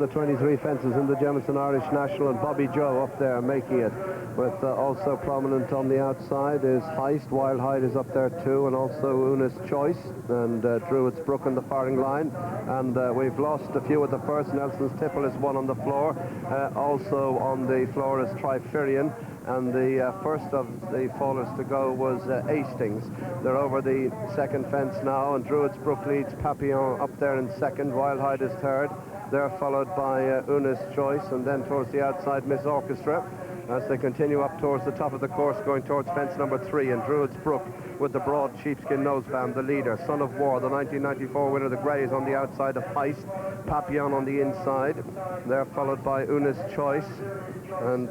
The 23 fences in the Jemison Irish National, and Bobbyjo up there making it. With also prominent on the outside is Heist. Wild Hyde is up there too, and also Una's Choice and Druids Brook on the firing line. And we've lost a few at the first. Nelson's Tipple is one on the floor. Also on the floor is Triferian. And the first of the fallers to go was Hastings. They're over the second fence now, and Druids Brook leads Papillon up there in second. Wild Hyde is third. They're followed by Una's Choice, and then towards the outside, Miss Orchestra, as they continue up towards the top of the course, going towards fence number 3, and Druids Brook with the broad sheepskin noseband, the leader. Son of War, the 1994 winner, the grey, is on the outside of Heist. Papillon on the inside. They're followed by Una's Choice, and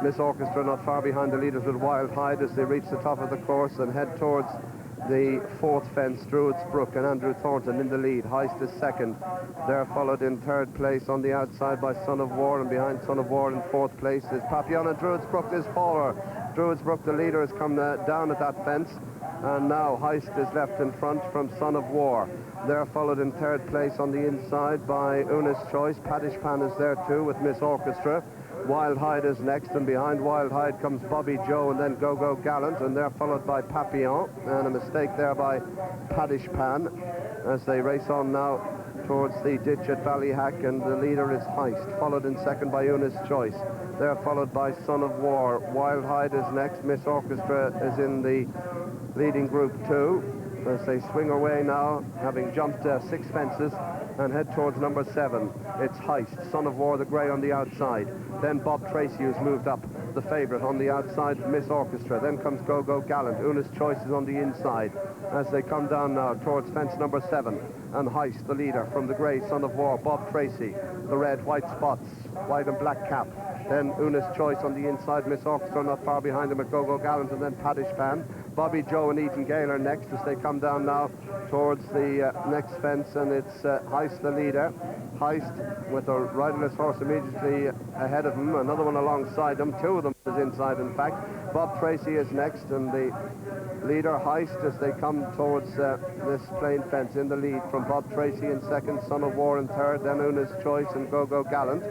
Miss Orchestra not far behind the leaders with Wild Hyde as they reach the top of the course and head towards the fourth fence. Druids Brook and Andrew Thornton in the lead. Heist is second. They're followed in third place on the outside by Son of War, and behind Son of War in fourth place is Papillon, and Druids Brook is faller. Druids Brook, the leader, has come down at that fence, and now Heist is left in front from Son of War. They're followed in third place on the inside by Una's Choice. Paddish Pan is there too with Miss Orchestra. Wild Hyde is next, and behind Wild Hyde comes Bobbyjo and then Go-Go Gallant, and they're followed by Papillon, and a mistake there by Paddish Pan as they race on now towards the ditch at Ballyhack, and the leader is Heist, followed in second by Una's Choice. They're followed by Son of War. Wild Hyde is next. Miss Orchestra is in the leading group too as they swing away now, having jumped 6 fences, and head towards number 7. It's Heist, Son of War, the grey, on the outside. Then Bob Tracy, who's moved up, the favourite, on the outside, Miss Orchestra. Then comes Go-Go Gallant. Una's Choice is on the inside as they come down now towards fence number 7. And Heist, the leader, from the grey, Son of War. Bob Tracy, the red, white spots, white and black cap. Then Una's Choice on the inside. Miss Orchestra not far behind them at Go-Go Gallant, and then Paddish Pan. Bobbyjo and Eton Gale are next as they come down now towards the next fence, and it's Heist, the leader. Heist with a riderless horse immediately ahead of him, another one alongside them. 2 of them is inside, in fact. Bob Tracy is next, and the leader, Heist, as they come towards this plain fence, in the lead from Bob Tracy in second, Son of War in third, then Una's Choice and Go-Go Gallant,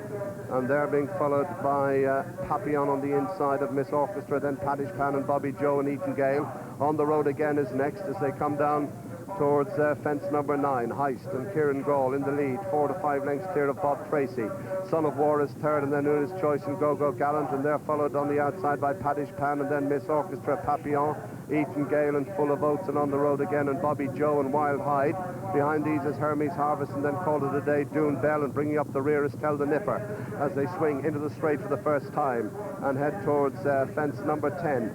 and they're being followed by Papillon on the inside of Miss Orchestra, then Paddish Pan and Bobbyjo and Eton Gale. On the road again is next as they come down towards fence number 9. Heist and Kieran Gall in the lead, 4 to 5 lengths clear of Bob Tracy. Son of War is third, and then Una's Choice and Go-Go Gallant, and they're followed on the outside by Paddish Pan and then Miss Orchestra, Papillon, Eton Gale and Full of Oats, and on the road again, and Bobbyjo and Wild Hyde. Behind these is Hermes Harvest, and then Call It a Day, Dune Bell, and bringing up the rear is Tell the Nipper as they swing into the straight for the first time and head towards fence number 10.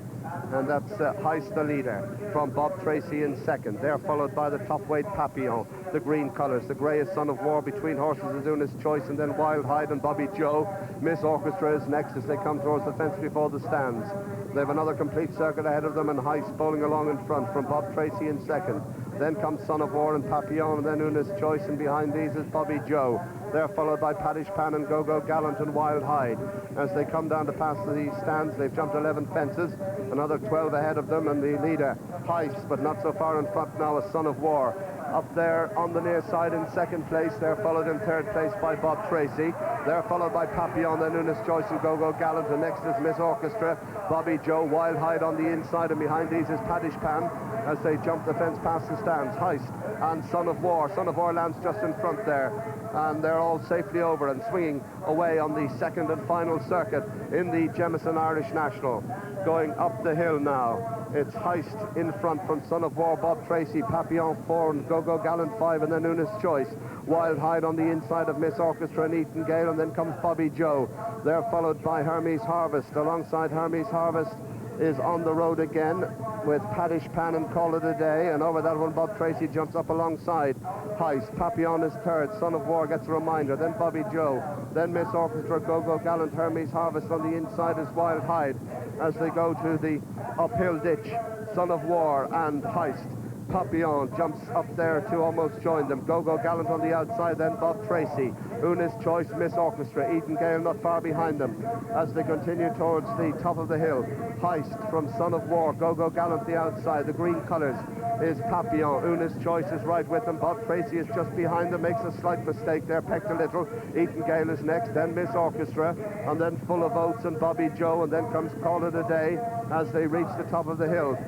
And that's Heist, the leader, from Bob Tracy in second. They're followed by the top weight Papillon, the green colours. The grey is Son of War. Between horses is Una's Choice, and then Wild Hyde and Bobbyjo. Miss Orchestra is next as they come towards the fence before the stands. They have another complete circuit ahead of them, and Heist bowling along in front from Bob Tracy in second. Then comes Son of War and Papillon, and then Una's Choice, and behind these is Bobbyjo. They're followed by Paddish Pan and Go-Go Gallant and Wild Hyde. As they come down to pass the stands, they've jumped 11 fences, another 12 ahead of them, and the leader, Heist, but not so far in front now, is Son of War. Up there on the near side in second place, they're followed in third place by Bob Tracy. They're followed by Papillon, then Una's Choice and Go-Go Gallant, and next is Miss Orchestra, Bobbyjo, Wild Hyde on the inside, and behind these is Paddish Pan as they jump the fence past the stands. Heist and Son of War. Son of War lands just in front there, and they're all safely over and swinging away on the second and final circuit in the Jemison Irish National. Going up the hill now, it's Heist in front from Son of War, Bob Tracy, Papillon 4, and Go-Go Gallant 5, and then Una's Choice. Wild Hyde on the inside of Miss Orchestra and Eton Gale, and then comes Bobbyjo. They're followed by Hermes Harvest. Alongside Hermes Harvest is On the Road again with Paddish Pan and Call It a Day, and over that one Bob Tracy jumps up alongside Heist. Papillon is third. Son of War gets a reminder, then Bobbyjo, then Miss Orchestra, Go-Go Gallant, Hermes Harvest. On the inside is Wild Hyde as they go to the uphill ditch. Son of War and Heist. Papillon jumps up there to almost join them. Go-Go Gallant on the outside, then Bob Tracy. Una's Choice, Miss Orchestra. Eton Gale not far behind them as they continue towards the top of the hill. Heist from Son of War. Go-Go Gallant the outside. The green colours is Papillon. Una's Choice is right with them. Bob Tracy is just behind them, makes a slight mistake there, pecked a little. Eton Gale is next, then Miss Orchestra, and then Full of Oats and Bobbyjo, and then comes Call It a Day as they reach the top of the hill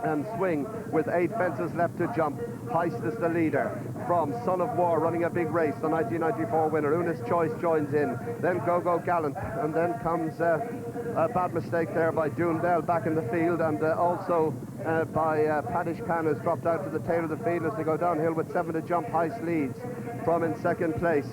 and swing with 8 fences left to jump. Heist is the leader from Son of War, running a big race, the 1994 winner. Una's Choice joins in, then Go Gallant, and then comes a bad mistake there by Dune Bell back in the field, and also by Paddish Pan, has dropped out to the tail of the field as they go downhill with 7 to jump. Heist leads from in second place.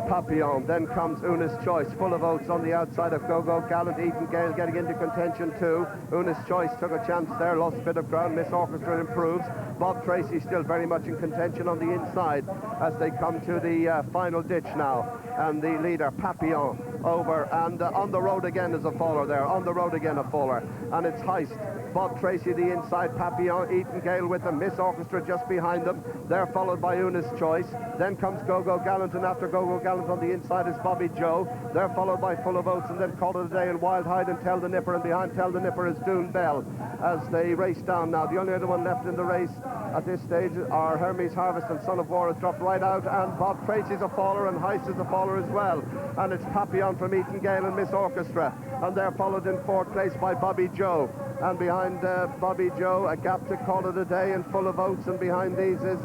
Papillon, then comes Una's Choice, Full of Oats on the outside of Go Gallant. Eton Gale getting into contention too. Una's Choice took a chance there, lost a bit of ground. Miss Orchestra improves. Bob Tracy still very much in contention on the inside as they come to the final ditch now, and the leader Papillon over, and on the road again is a faller there, on the road again a faller, and it's Heist. Bob Tracy the inside, Papillon, Eton Gale with them, Miss Orchestra just behind them. They're followed by Una's Choice. Then comes Go Gallant, and after Go Gallant on the inside is Bobbyjo. They're followed by Full of Oats, and then Call It a Day and Wild Hide and Tell the Nipper, and behind Tell the Nipper is Dune Bell as they race down now. The only other one left in the race at this stage are Hermes Harvest, and Son of War has dropped right out, and Bob Tracy's a faller, and Heist is a faller as well. And it's Papillon from Eton Gale and Miss Orchestra, and they're followed in 4th place by Bobbyjo. And behind Bobbyjo, a gap to Call It a Day and Full of Oats, and behind these is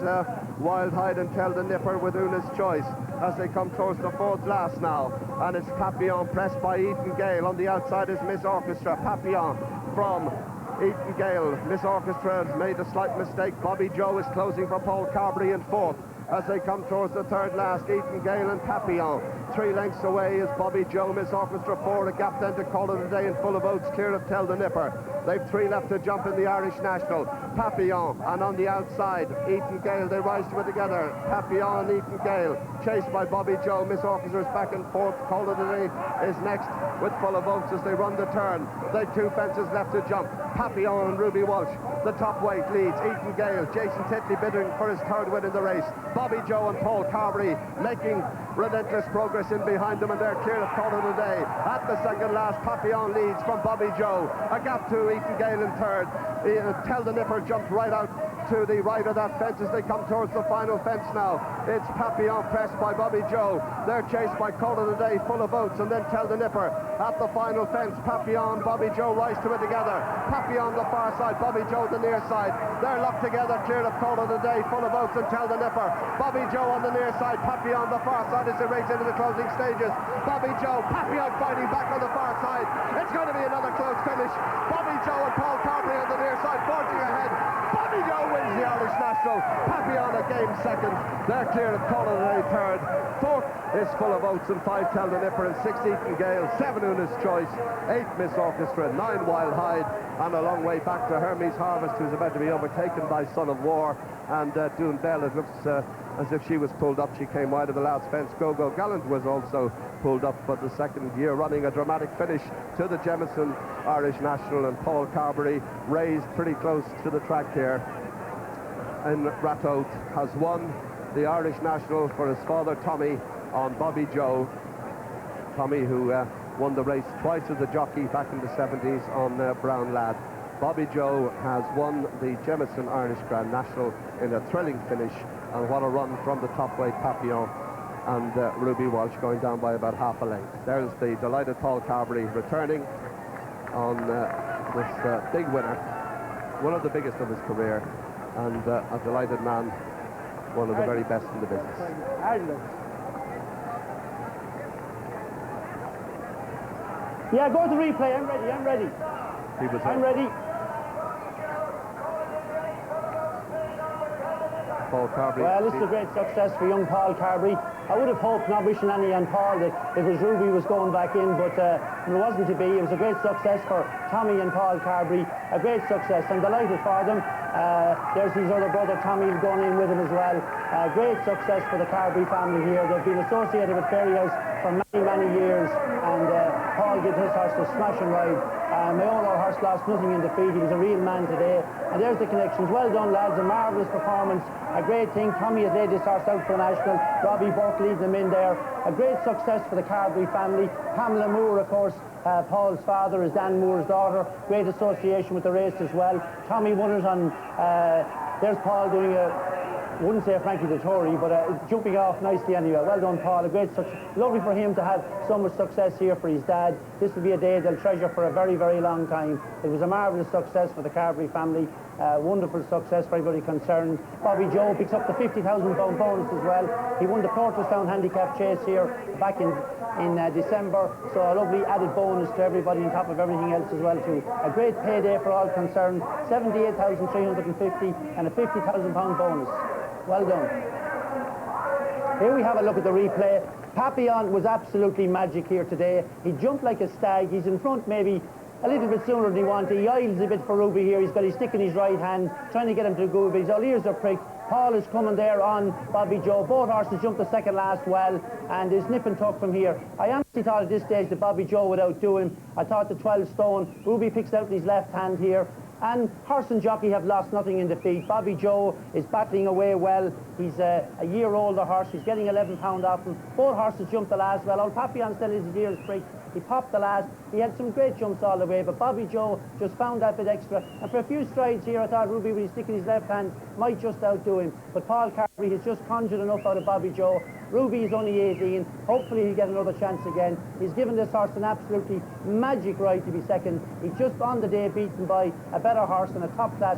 Wild Hide and Tell the Nipper with Una's Choice as they come towards the 4th last now. And it's Papillon pressed by Eton Gale. On the outside is Miss Orchestra. Papillon from Eton Gale. Miss Orchestra has made a slight mistake. Bobbyjo is closing for Paul Carberry in 4th. As they come towards the 3rd last, Eton Gale and Papillon. 3 lengths away is Bobbyjo, Miss Orchestra 4, a gap then to Call It a Day and Full of Oats, clear of Tell the Nipper. They've 3 left to jump in the Irish National. Papillon, and on the outside, Eton Gale, they rise to it together. Papillon and Eton Gale, chased by Bobbyjo. Miss Orchestra is back in 4th. Call It a Day is next with Full of Oats as they run the turn. They've 2 fences left to jump. Papillon and Ruby Walsh, the top weight leads. Eton Gale, Jason Titley bidding for his 3rd win in the race. Bobbyjo and Paul Carberry making relentless progress in behind them, and they're clear of Call It a Day. At the 2nd last, Papillon leads from Bobbyjo. A gap to Eton Gale in 3rd. Tell the Nipper jumped right out to the right of that fence as they come towards the final fence now. It's Papillon pressed by Bobbyjo. They're chased by Call It a Day, Full of Oats, and then Tell the Nipper at the final fence. Papillon, Bobbyjo rise to it together. Papillon the far side, Bobbyjo the near side. They're locked together, clear of Call It a Day, Full of Oats, and Tell the Nipper. Bobbyjo on the near side, Papillon the far side as they race into the closing stages. Bobbyjo, Papillon fighting back on the far side. It's going to be another close finish. Bobbyjo and Paul Carberry on the near side, forging ahead. Bobbyjo wins the Irish National. Papillon a game 2nd. They're clear of Call It a Day 3rd. 4th is Full of Oats, and 5 Tell the Nipper, and 6 Eton Gale, 7 Una's Choice, 8 Miss Orchestra, 9 Wild Hide, and a long way back to Hermes Harvest, who's about to be overtaken by Son of War, and Dune Bell. It looks as if she was pulled up. She came wide of the last fence. Go Gallant was also pulled up for the 2nd year running. A dramatic finish to the Jemison Irish National, and Paul Carberry raised pretty close to the track here. And Ratoath has won the Irish National for his father Tommy on Bobbyjo. Tommy, who won the race twice as a jockey back in the 70s on Brown Lad. Bobbyjo has won the Jemison Irish Grand National in a thrilling finish, and what a run from the top weight Papillon and Ruby Walsh, going down by about half a length. There's the delighted Paul Carberry returning on this big winner, one of the biggest of his career, and a delighted man, one of the very best in the business. Yeah, go to replay. I'm ready. I'm ready. Paul Carberry. Well, this is a great success for young Paul Carberry. I would have hoped, not wishing any on Paul, that it was Ruby was going back in, but it wasn't to be. It was a great success for Tommy and Paul Carberry. A great success. I'm delighted for them. There's his other brother Tommy going in with him as well. Great success for the Carberry family here. They've been associated with Fairyhouse for many years, and Paul did his horse to smash and ride. My own horse lost nothing in defeat. He was a real man today, and there's the connections. Well done, lads. A marvellous performance, a great thing. Tommy has laid this horse out for the National. Robbie Burke leads them in there. A great success for the Carberry family. Pamela Moore, of course, Paul's father is Dan Moore's daughter. Great association with the race as well. Tommy won it on, there's Paul doing wouldn't say Frankie the Tory, but jumping off nicely anyway. Well done, Paul. A great success. Lovely for him to have so much success here for his dad. This will be a day they'll treasure for a very, very long time. It was a marvellous success for the Carberry family. Wonderful success for everybody concerned. Bobbyjo picks up the £50,000 bonus as well. He won the Porterstown Handicap Chase here back in December, so a lovely added bonus to everybody on top of everything else as well too. A great payday for all concerned. 78,350 and a £50,000 bonus. Well done. Here we have a look at the replay. Papillon was absolutely magic here today. He jumped like a stag. He's in front maybe a little bit sooner than he wanted. He idles a bit for Ruby here. He's got his stick in his right hand, trying to get him to go, but his all ears are pricked. Paul is coming there on Bobbyjo. Both horses jumped the second last well, and is nip and tuck from here. I honestly thought at this stage that Bobbyjo would outdo him. I thought the 12 stone. Ruby picks out his left hand here. And horse and jockey have lost nothing in defeat. Bobbyjo is battling away well. He's a year older horse. He's getting 11 pound off him. Both horses jumped the last well. Old Papillon still his ears pricked. He popped the last. He had some great jumps all the way, but Bobbyjo just found that bit extra. And for a few strides here, I thought Ruby, with his stick in his left hand, might just outdo him. But Paul Carberry has just conjured enough out of Bobbyjo. Ruby is only 18. Hopefully he'll get another chance again. He's given this horse an absolutely magic ride to be second. He's just on the day beaten by a better horse and a top class